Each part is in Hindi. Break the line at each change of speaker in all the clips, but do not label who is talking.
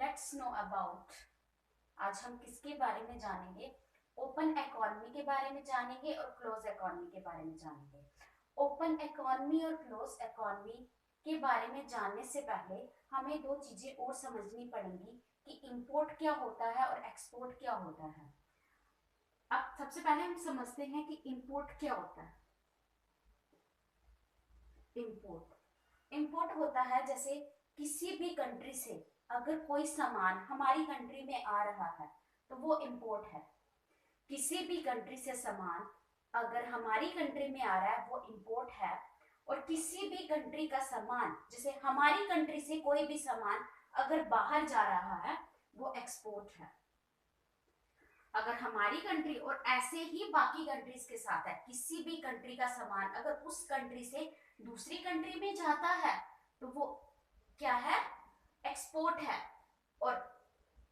Let's know about. आज हम किसके बारे में जानेंगे? ओपन इकोनॉमी के बारे में जानेंगे और क्लोज इकोनॉमी के बारे में जानेंगे। ओपन इकोनॉमी और क्लोज इकोनॉमी के बारे में जानने से पहले हमें दो चीजें और समझनी पड़ेंगी कि इंपोर्ट क्या होता है और एक्सपोर्ट क्या होता है। अब सबसे पहले हम समझते हैं कि इंपोर्ट क्या होता है। इंपोर्ट होता है जैसे किसी भी कंट्री से अगर कोई सामान हमारी कंट्री में आ रहा है तो वो इंपोर्ट है। किसी भी कंट्री से सामान अगर हमारी कंट्री में आ रहा है वो इंपोर्ट है। और किसी भी कंट्री का सामान, जैसे हमारी कंट्री से कोई भी सामान अगर बाहर जा रहा है वो एक्सपोर्ट है। अगर हमारी कंट्री और ऐसे ही बाकी कंट्रीज के साथ है, किसी भी कंट्री का सामान अगर उस कंट्री से दूसरी कंट्री में जाता है तो वो क्या है? एक्सपोर्ट है। और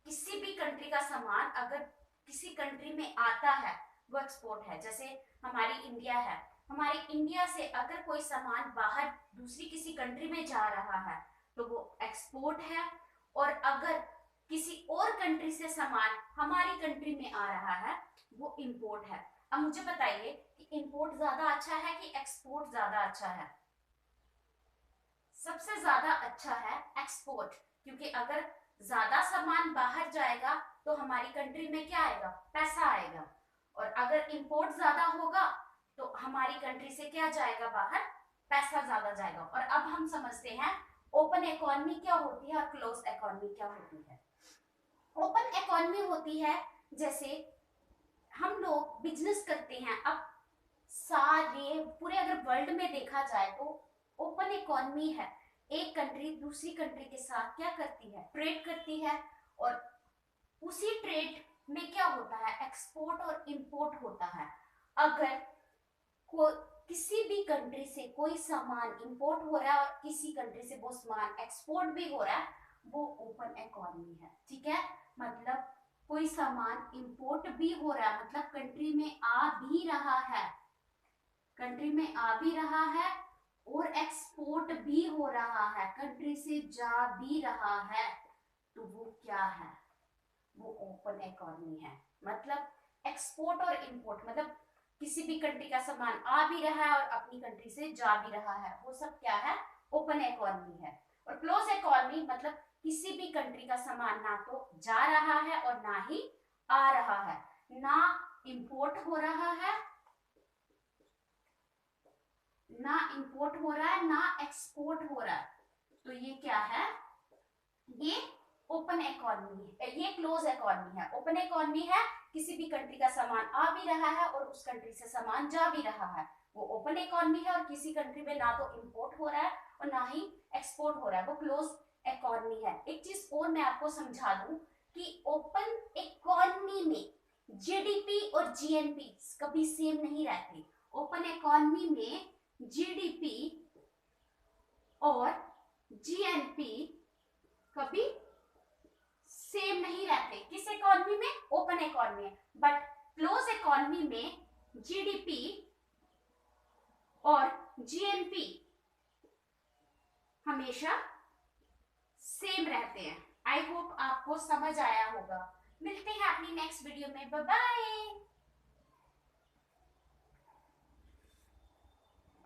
किसी भी कंट्री का सामान अगर किसी कंट्री में आता है वो एक्सपोर्ट है। जैसे हमारी इंडिया है, हमारी इंडिया से अगर कोई सामान बाहर दूसरी किसी कंट्री में जा रहा है तो वो एक्सपोर्ट है। और अगर किसी और कंट्री से सामान हमारी कंट्री में आ रहा है वो इंपोर्ट है। अब मुझे बताइए कि इंपोर्ट ज्यादा अच्छा है कि एक्सपोर्ट ज्यादा अच्छा है? सबसे ज्यादा अच्छा है एक्सपोर्ट, क्योंकि अगर ज्यादा सामान बाहर जाएगा तो हमारी कंट्री में क्या आएगा? पैसा आएगा। और अगर इंपोर्ट ज्यादा होगा तो हमारी कंट्री से क्या जाएगा बाहर? पैसा ज्यादा जाएगा। और अब हम समझते हैं ओपन इकोनॉमी क्या होती है और क्लोज इकोनॉमी क्या होती है। ओपन इकोनॉमी होती है जैसे हम लोग बिजनेस करते हैं। अब सारे पूरे अगर वर्ल्ड में देखा जाए तो ओपन इकोनॉमी है। एक कंट्री दूसरी कंट्री के साथ क्या करती है? ट्रेड करती है। और उसी ट्रेड में क्या होता है? एक्सपोर्ट और इंपोर्ट होता है। अगर किसी भी कंट्री से कोई सामान इंपोर्ट हो रहा है और किसी कंट्री से वो सामान एक्सपोर्ट भी हो रहा है, वो ओपन इकोनॉमी है। ठीक है, मतलब कोई सामान इंपोर्ट भी हो रहा है, मतलब कंट्री में आ भी रहा है, कंट्री में आ भी रहा है और एक्सपोर्ट भी हो रहा है, कंट्री से जा भी रहा है, तो वो क्या है? वो ओपन इकोनॉमी है। मतलब एक्सपोर्ट और इंपोर्ट, मतलब किसी भी कंट्री का सामान आ भी रहा है और अपनी कंट्री से जा भी रहा है, वो सब क्या है? ओपन इकोनॉमी है। और क्लोज इकोनॉमी मतलब किसी भी कंट्री का सामान ना तो जा रहा है और ना ही आ रहा है, ना इंपोर्ट हो रहा है, ना इंपोर्ट हो रहा है, ना एक्सपोर्ट हो रहा है, तो ये क्या है? ये ओपन इकोनॉमी है। ये क्लोज इकोनॉमी है। ओपन इकोनॉमी है किसी भी कंट्री का सामान आ भी रहा है और उस कंट्री से सामान जा भी रहा है, वो ओपन इकोनॉमी है। और किसी कंट्री में ना तो इंपोर्ट हो रहा है और ना ही एक्सपोर्ट हो रहा है, वो क्लोज इकोनॉमी है। एक चीज और मैं आपको समझा दूं कि ओपन इकोनॉमी में जीडीपी और जीएनपी कभी सेम नहीं रहते। ओपन इकोनॉमी में जीडीपी और जीएनपी कभी सेम नहीं रहते। किस इकोनॉमी में? ओपन इकोनॉमी में। बट क्लोज इकोनॉमी में जीडीपी और जीएनपी हमेशा सेम रहते हैं। आई होप आपको समझ आया होगा। मिलते हैं अपनी नेक्स्ट वीडियो में। Bye bye.